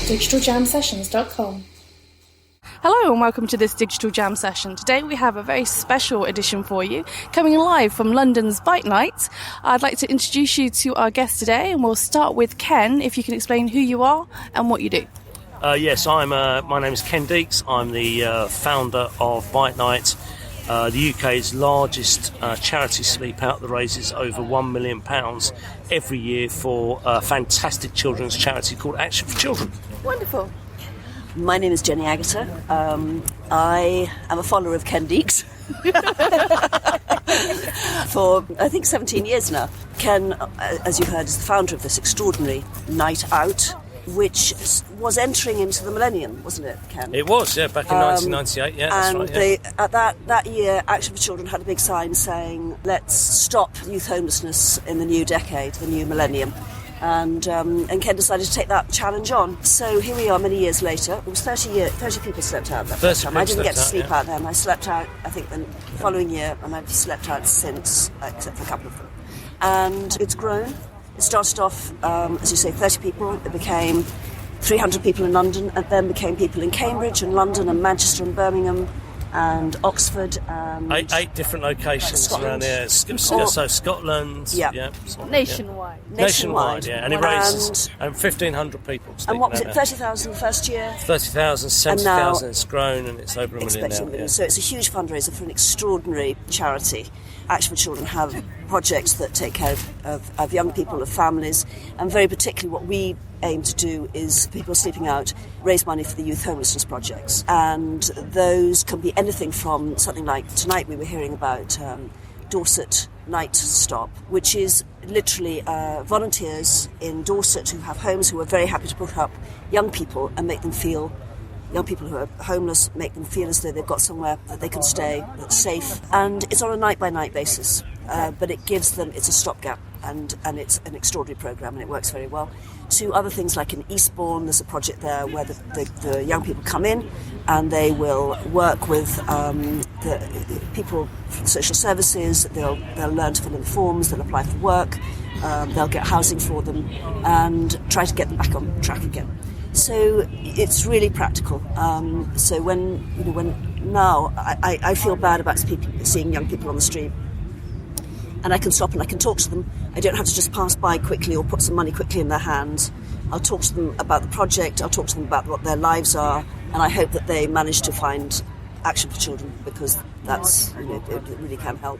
digitaljamsessions.com. Hello and welcome to this Digital Jam session. Today we have a very special edition for you, coming live from London's ByteNight. I'd like to introduce you to our guest today, and we'll start with Ken, if you can explain who you are and what you do. Yes, my name is Ken Deeks. I'm the founder of ByteNight, the UK's largest charity sleep out that raises over £1 million every year for a fantastic children's charity called Action for Children. Wonderful. My name is Jenny Agata. I am a follower of Ken Deeks for, I think, 17 years now. Ken, as you heard, is the founder of this extraordinary night out, which was entering into the millennium, wasn't it, Ken? It was, yeah, back in 1998, yeah, that's and right. Yeah. At that year, Action for Children had a big sign saying, let's stop youth homelessness in the new decade, the new millennium. And Ken decided to take that challenge on. So here we are many years later. It was 30 people slept out that first time. I didn't get to sleep out then. I slept out, I think, the following year, and I've slept out since, except for a couple of them. And it's grown. It started off, as you say, 30 people. It became 300 people in London, and then became people in Cambridge and London and Manchester and Birmingham and Oxford and... Eight different locations around there. So Scotland, Nationwide. Nationwide, yeah. And it raised 1,500 people. And what was it, 30,000 the first year? 30,000, 70,000, it's grown and it's over a million now. Yeah. So it's a huge fundraiser for an extraordinary charity. Action for Children have projects that take care of young people, of families, and very particularly what we aim to do is people sleeping out, raise money for the youth homelessness projects. And those can be anything from something like tonight we were hearing about Dorset Night Stop, which is literally volunteers in Dorset who have homes who are very happy to put up young people and make them feel, young people who are homeless, make them feel as though they've got somewhere that they can stay that's safe. And it's on a night-by-night basis, but it gives them, it's a stopgap, and it's an extraordinary programme, and it works very well. To other things like in Eastbourne, there's a project there where the young people come in and they will work with the people from social services. They'll learn to fill in the forms, they'll apply for work, they'll get housing for them and try to get them back on track again. So it's really practical. So when now I feel bad about seeing young people on the street, and I can stop and I can talk to them. I don't have to just pass by quickly or put some money quickly in their hands. I'll talk to them about the project. I'll talk to them about what their lives are, and I hope that they manage to find Action for Children, because that's it really can help.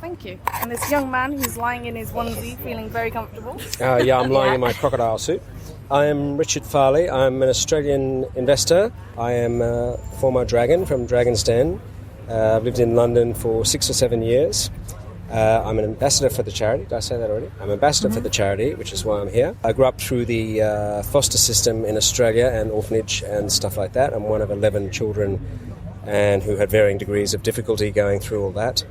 Thank you. And this young man who's lying in his onesie, feeling very comfortable. I'm lying in my crocodile suit. I am Richard Farley. I'm an Australian investor. I am a former dragon from Dragon's Den. I've lived in London for 6 or 7 years. I'm an ambassador for the charity. Did I say that already? I'm an ambassador for the charity, which is why I'm here. I grew up through the foster system in Australia and orphanage and stuff like that. I'm one of 11 children and who had varying degrees of difficulty going through all that.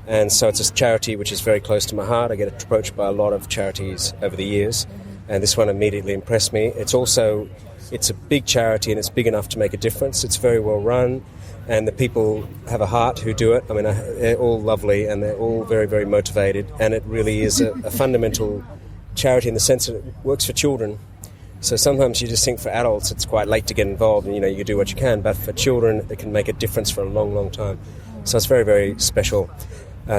And so it's a charity which is very close to my heart. I get approached by a lot of charities over the years, and this one immediately impressed me. It's a big charity, and it's big enough to make a difference. It's very well run, and the people have a heart who do it. I mean, they're all lovely, and they're all very, very motivated, and it really is a fundamental charity in the sense that it works for children. So sometimes you just think for adults it's quite late to get involved, and you do what you can, but for children it can make a difference for a long, long time. So it's very, very special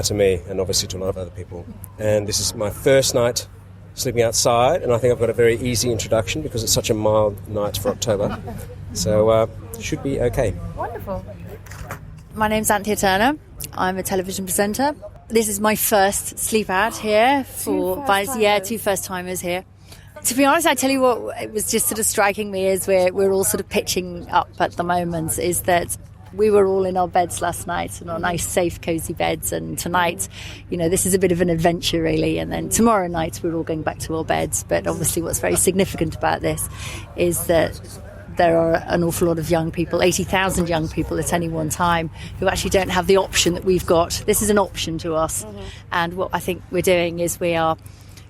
to me, and obviously to a lot of other people. And this is my first night sleeping outside, and I think I've got a very easy introduction because it's such a mild night for October. So should be okay. Wonderful. My name's Anthea Turner. I'm a television presenter. This is my first sleep out here two first timers here. To be honest, I tell you what, it was just sort of striking me as we're all sort of pitching up at the moment, is that we were all in our beds last night, in our nice, safe, cosy beds. And tonight, this is a bit of an adventure, really. And then tomorrow night, we're all going back to our beds. But obviously, what's very significant about this is that there are an awful lot of young people, 80,000 young people at any one time, who actually don't have the option that we've got. This is an option to us. Mm-hmm. And what I think we're doing is we are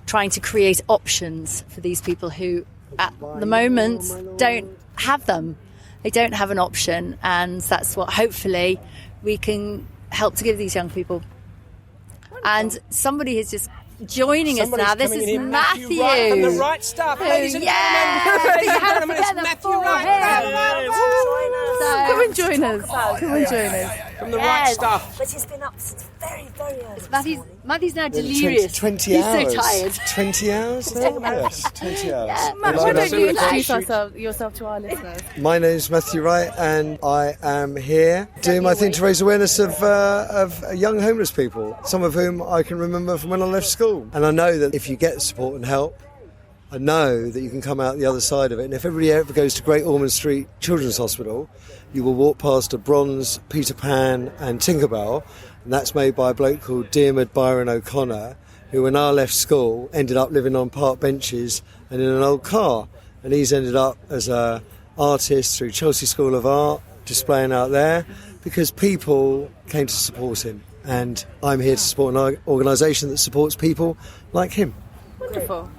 trying to create options for these people who, at the moment, don't have them. They don't have an option, and that's what hopefully we can help to give these young people. Wonderful. And somebody has just joining us now. This is Matthew. Wright from The Right Stuff. Ladies and gentlemen, it's Matthew Wright. Come and join us. Come and join us. From The Right Stuff. But he's been up since very, very early. Matthew's now delirious. 20 He's hours. so tired. 20 hours? Yes, 20 hours. Matt, why don't you introduce yourself to our listeners? My name's Matthew Wright, and I am here doing my thing to raise awareness of young homeless people, some of whom I can remember from when I left school. And I know that if you get support and help, I know that you can come out the other side of it. And if everybody ever goes to Great Ormond Street Children's Hospital, you will walk past a bronze Peter Pan and Tinkerbell, and that's made by a bloke called Diarmaid Byron O'Connor, who when I left school ended up living on park benches and in an old car. And he's ended up as an artist through Chelsea School of Art, displaying out there, because people came to support him. And I'm here to support an organisation that supports people like him. Wonderful.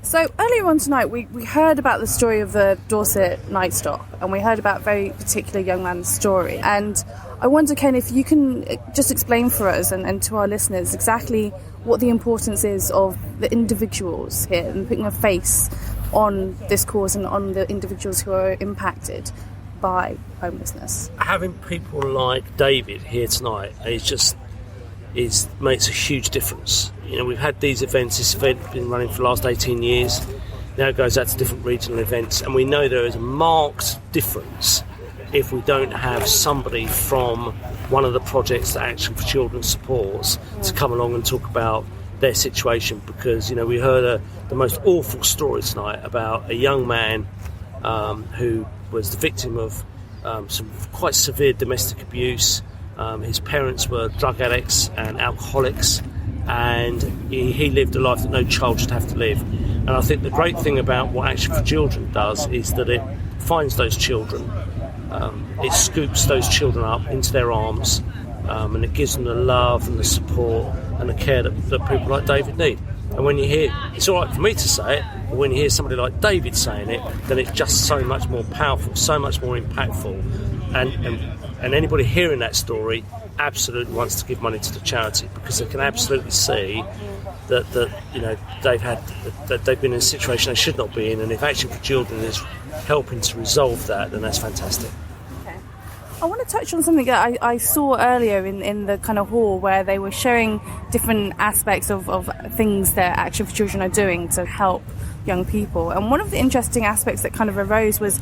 So earlier on tonight, we heard about the story of the Dorset Night Stop, and we heard about a very particular young man's story. And I wonder, Ken, if you can just explain for us and to our listeners exactly what the importance is of the individuals here and putting a face on this cause and on the individuals who are impacted by homelessness. Having people like David here tonight makes a huge difference. You know, we've had these events. This event has been running for the last 18 years. Now it goes out to different regional events, and we know there is a marked difference if we don't have somebody from one of the projects that Action for Children supports to come along and talk about their situation. Because, you know, we heard the most awful story tonight about a young man who was the victim of some quite severe domestic abuse. His parents were drug addicts and alcoholics, and he lived a life that no child should have to live. And I think the great thing about what Action for Children does is that it finds those children, it scoops those children up into their arms, and it gives them the love and the support and the care that people like David need. And when you hear, it's all right for me to say it, but when you hear somebody like David saying it, then it's just so much more powerful, so much more impactful. And anybody hearing that story absolutely wants to give money to the charity, because they can absolutely see that you know they've been in a situation they should not be in, and if Action for Children is helping to resolve that, then that's fantastic. I want to touch on something that I saw earlier in the kind of hall, where they were showing different aspects of things that Action for Children are doing to help young people. And one of the interesting aspects that kind of arose was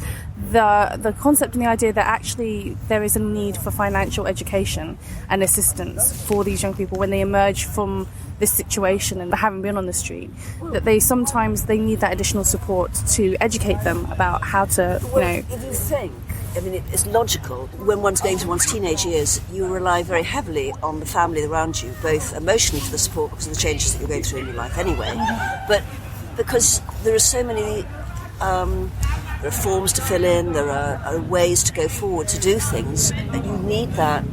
the concept and the idea that actually there is a need for financial education and assistance for these young people when they emerge from this situation and having been on the street, that they sometimes need that additional support to educate them about how to, you know. If you think, I mean, it's logical. When one's going through one's teenage years, you rely very heavily on the family around you, both emotionally for the support because of the changes that you're going through in your life anyway, but because there are so many there are forms to fill in, there are ways to go forward to do things, and you need that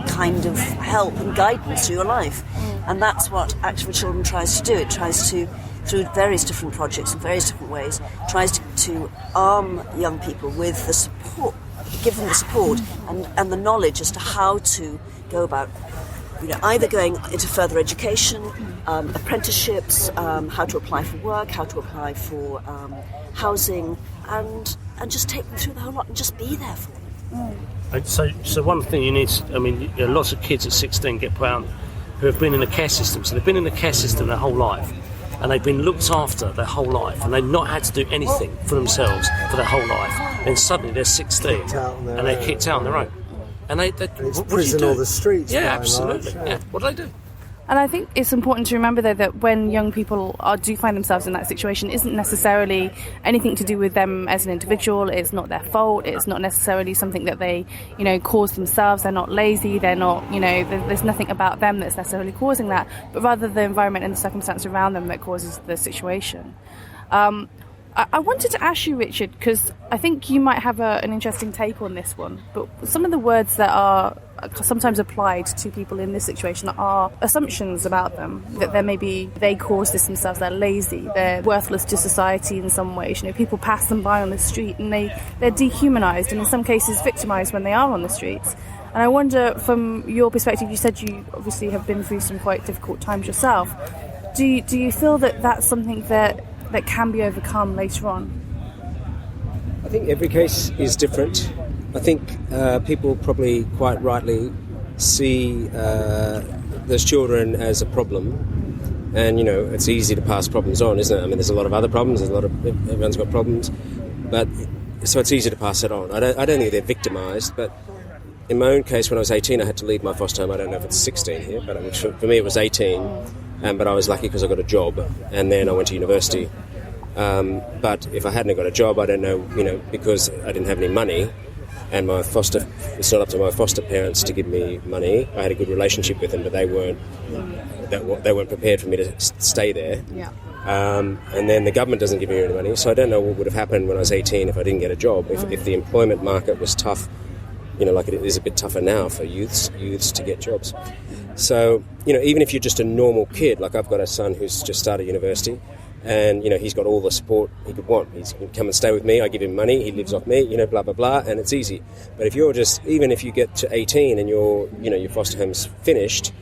kind of help and guidance through your life. And that's what Action for Children tries to do. It tries to, through various different projects in various different ways, tries to arm young people with the support, give them the support and the knowledge as to how to go about, you know, either going into further education, apprenticeships, how to apply for work, how to apply for housing, and just take them through the whole lot and just be there for them. So one thing you need to, I mean, you know, lots of kids at 16 get put out who have been in the care system, so they've been in the care system their whole life, and they've been looked after their whole life, and they've not had to do anything for themselves for their whole life. Then suddenly they're 16 and they're kicked out on their own. And it's prison or the streets. Yeah, absolutely. Yeah. What do they do? And I think it's important to remember, though, that when young people do find themselves in that situation, it isn't necessarily anything to do with them as an individual. It's not their fault. It's not necessarily something that they, you know, caused themselves. They're not lazy. They're not, you know, there's nothing about them that's necessarily causing that, but rather the environment and the circumstance around them that causes the situation. I wanted to ask you, Richard, because I think you might have an interesting take on this one, but some of the words that are sometimes applied to people in this situation are assumptions about them, that they caused this themselves, they're lazy, they're worthless to society in some ways. You know, people pass them by on the street and they're dehumanised and in some cases victimised when they are on the streets. And I wonder, from your perspective, you said you obviously have been through some quite difficult times yourself. Do you feel that that's something that can be overcome later on? I think every case is different. I think people probably quite rightly see those children as a problem, and it's easy to pass problems on, isn't it? I mean, there's a lot of other problems. Everyone's got problems, but so it's easy to pass it on. I don't think they're victimised, but in my own case, when I was 18, I had to leave my foster home. I don't know if it's 16 here, but for me it was 18. But I was lucky because I got a job, and then I went to university. But if I hadn't got a job, I don't know, because I didn't have any money, and it's not up to my foster parents to give me money. I had a good relationship with them, but they weren't prepared for me to stay there. Yeah. And then the government doesn't give me any money, so I don't know what would have happened when I was 18 if I didn't get a job. If the employment market was tough, like it is a bit tougher now for youths to get jobs. So, even if you're just a normal kid, like I've got a son who's just started university, and, he's got all the support he could want. He can come and stay with me, I give him money, he lives off me, blah, blah, blah, and it's easy. But if you're even if you get to 18 and your foster home's finished,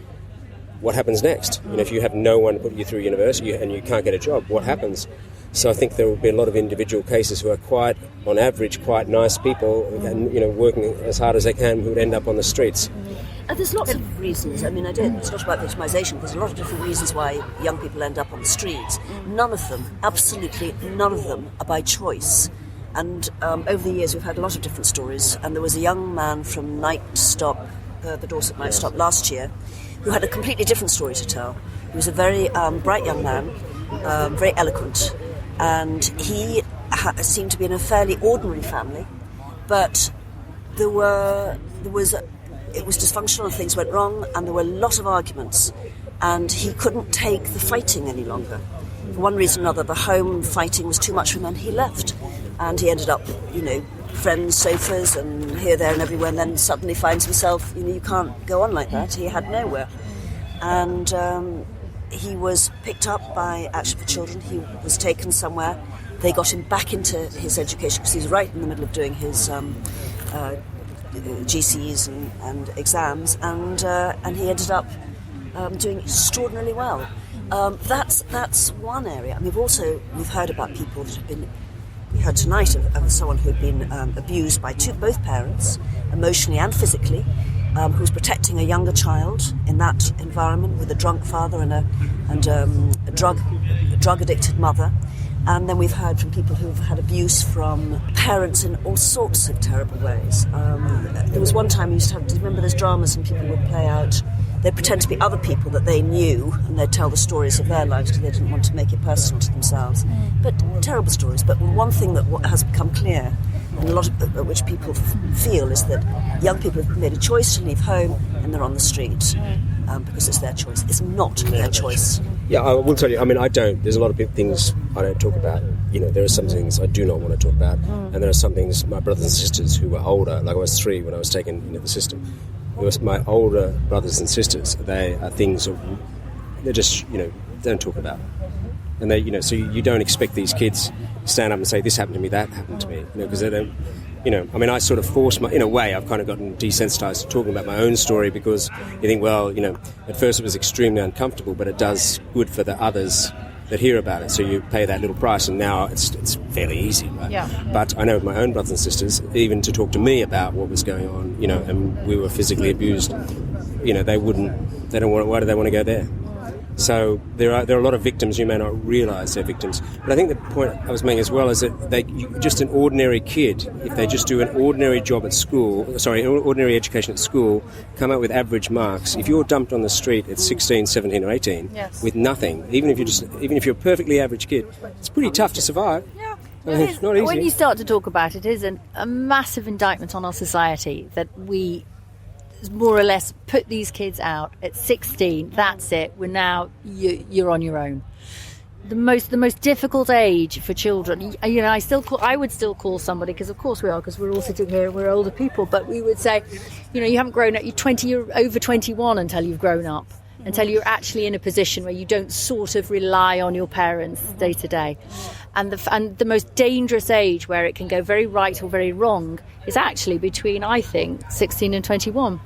what happens next? If you have no one to put you through university and you can't get a job, what happens? So I think there will be a lot of individual cases who are on average, quite nice people, and, working as hard as they can, who would end up on the streets. There's lots of reasons. I mean, it's not about victimisation. There's a lot of different reasons why young people end up on the streets. None of them, absolutely none of them, are by choice. And over the years, we've had a lot of different stories. And there was a young man from Night Stop, the Dorset Night Stop last year, who had a completely different story to tell. He was a very bright young man, very eloquent, and he seemed to be in a fairly ordinary family, but it was dysfunctional and things went wrong, and there were a lot of arguments, and he couldn't take the fighting any longer. For one reason or another, the home fighting was too much for him, and he left, and he ended up, friends, sofas, and here, there, and everywhere, and then suddenly finds himself, you can't go on like that. He had nowhere, and he was picked up by Action for Children. He was taken somewhere. They got him back into his education because he was right in the middle of doing his GCEs and exams, and he ended up doing extraordinarily well. That's one area. And we've heard about people that have been. We heard tonight of someone who had been abused by both parents, emotionally and physically, who was protecting a younger child in that environment with a drunk father and a drug-addicted mother. And then we've heard from people who've had abuse from parents in all sorts of terrible ways. There was one time we used to have, do you remember those dramas and people would play out, they'd pretend to be other people that they knew, and they'd tell the stories of their lives because they didn't want to make it personal to themselves. But terrible stories. But one thing that has become clear, and a lot of which people feel, is that young people have made a choice to leave home and they're on the street because it's their choice. It's not their choice. Yeah, I will tell you, there's a lot of things I don't talk about. There are some things I do not want to talk about, and there are some things my brothers and sisters who were older, like I was 3 when I was taken into the system. It was my older brothers and sisters, they are things they're just, don't talk about. And they, so you don't expect these kids to stand up and say, this happened to me, that happened to me, because they don't, I sort of forced in a way, I've kind of gotten desensitized to talking about my own story, because you think, well, at first it was extremely uncomfortable, but it does good for the others that hear about it, so you pay that little price, and now it's fairly easy, right? Yeah. But I know with my own brothers and sisters, even to talk to me about what was going on, and we were physically abused, they don't want. Why do they want to go there? So there are a lot of victims. You may not realise they're victims, but I think the point I was making as well is that just an ordinary kid, if they just do an ordinary job at school, ordinary education at school, come out with average marks. If you're dumped on the street at 16, 17, or 18 with nothing, even if you're a perfectly average kid, it's pretty tough to survive. Yeah. It's not easy. When you start to talk about it, it is a massive indictment on our society that we more or less put these kids out at 16. That's it. We're now you're on your own. The most difficult age for children. I would still call somebody, because of course we are, because we're all sitting here and we're older people. But we would say, you haven't grown up. You're over 21 until you've grown up, until you're actually in a position where you don't sort of rely on your parents day to day. And the most dangerous age where it can go very right or very wrong is actually between, I think, 16 and 21.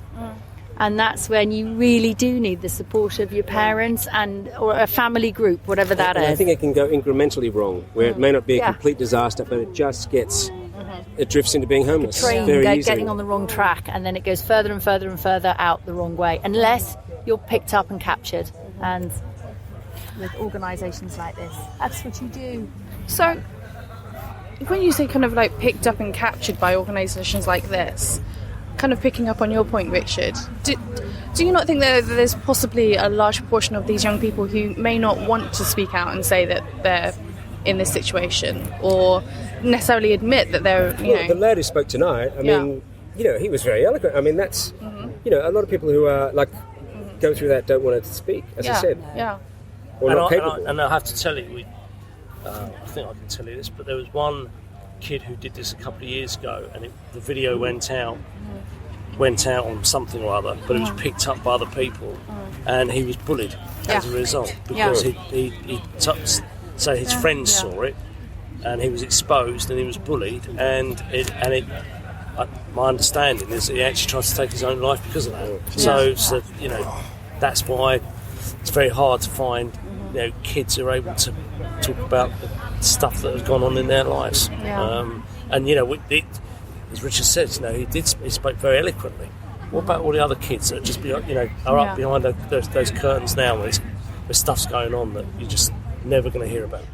And that's when you really do need the support of your parents or a family group, whatever that is. I think it can go incrementally wrong, where it may not be a complete disaster, but it just gets, it drifts into being homeless. Train very easily. getting on the wrong track, and then it goes further and further and further out the wrong way, unless you're picked up and captured. And with organisations like this, that's what you do. So, when you say kind of like picked up and captured by organisations like this, kind of picking up on your point, Richard, do you not think that there's possibly a large proportion of these young people who may not want to speak out and say that they're in this situation, or necessarily admit that they're, the lad who spoke tonight, I mean, he was very eloquent. I mean, that's, a lot of people who are, go through that don't want to speak, as I said. Yeah. Or not capable. And I have to tell you, I think I can tell you this, but there was one kid who did this a couple of years ago, and the video went out on something or other, but it was picked up by other people, and he was bullied as a result, because his friends saw it, and he was exposed, and he was bullied, and my understanding is that he actually tried to take his own life because of that. So that's why it's very hard to find kids who are able to talk about the stuff that has gone on in their lives. As Richard says, he spoke very eloquently. What about all the other kids that just are up behind those curtains now, where stuff's going on that you're just never going to hear about?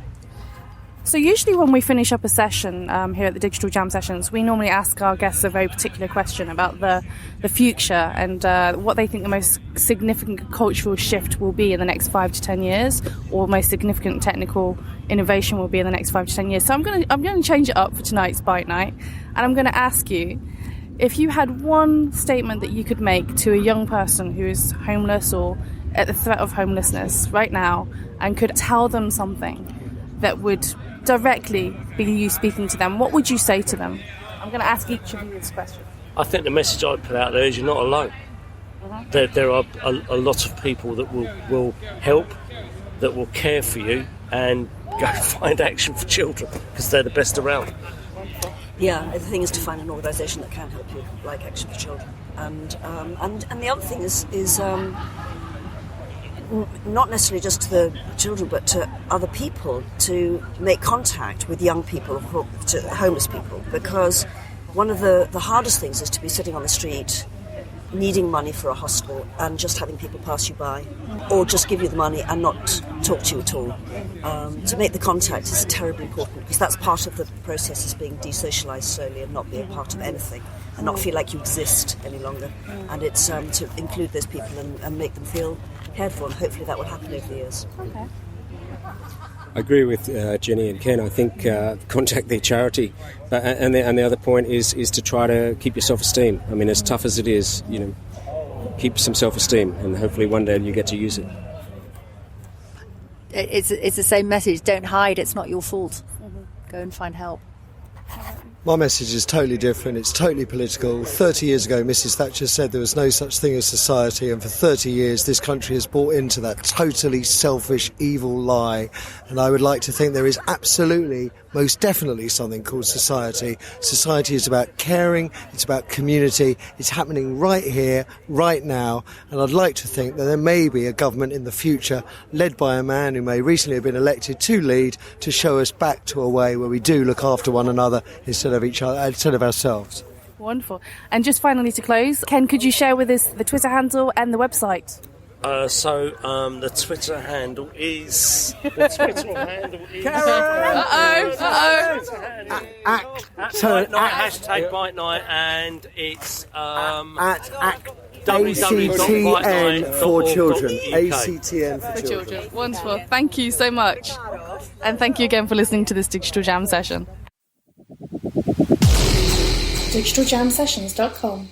So usually when we finish up a session here at the Digital Jam Sessions, we normally ask our guests a very particular question about the future and what they think the most significant cultural shift will be in the next 5 to 10 years, or most significant technical innovation will be in the next 5 to 10 years. So I'm going to change it up for tonight's Byte Night, and I'm going to ask you, if you had one statement that you could make to a young person who is homeless or at the threat of homelessness right now, and could tell them something that would directly be you speaking to them, what would you say to them? I'm going to ask each of you this question. I think the message I'd put out there is you're not alone. There are a lot of people that will help, that will care for you, and go find action for children, because they're the best around. Yeah, the thing is to find an organisation that can help you, like Action for Children. And the other thing is not necessarily just to the children, but to other people, to make contact with young people, to homeless people, because one of the hardest things is to be sitting on the street needing money for a hostel and just having people pass you by, or just give you the money and not talk to you at all. To make the contact is terribly important, because that's part of the process, is being desocialised slowly and not be a part of anything and not feel like you exist any longer. And it's to include those people and make them feel cared for, and hopefully that will happen over the years. Okay. I agree with Jenny and Ken. I think contact the charity, and the other point is to try to keep your self-esteem. I mean, as tough as it is, keep some self-esteem, and hopefully one day you get to use it. It's the same message. Don't hide. It's not your fault. Go and find help. My message is totally different. It's totally political. 30 years ago, Mrs. Thatcher said there was no such thing as society, and for 30 years this country has bought into that totally selfish, evil lie. And I would like to think there is absolutely, most definitely something called society. Society is about caring, it's about community, it's happening right here, right now, and I'd like to think that there may be a government in the future led by a man who may recently have been elected to lead, to show us back to a way where we do look after one another instead of each other, instead of ourselves. Wonderful. And just finally to close, Ken, could you share with us the Twitter handle and the website? The Twitter handle is... Hashtag ByteNight, and it's... ACTN for children. ACTN for children. Wonderful. Thank you so much. And thank you again for listening to this Digital Jam session. digitaljamsessions.com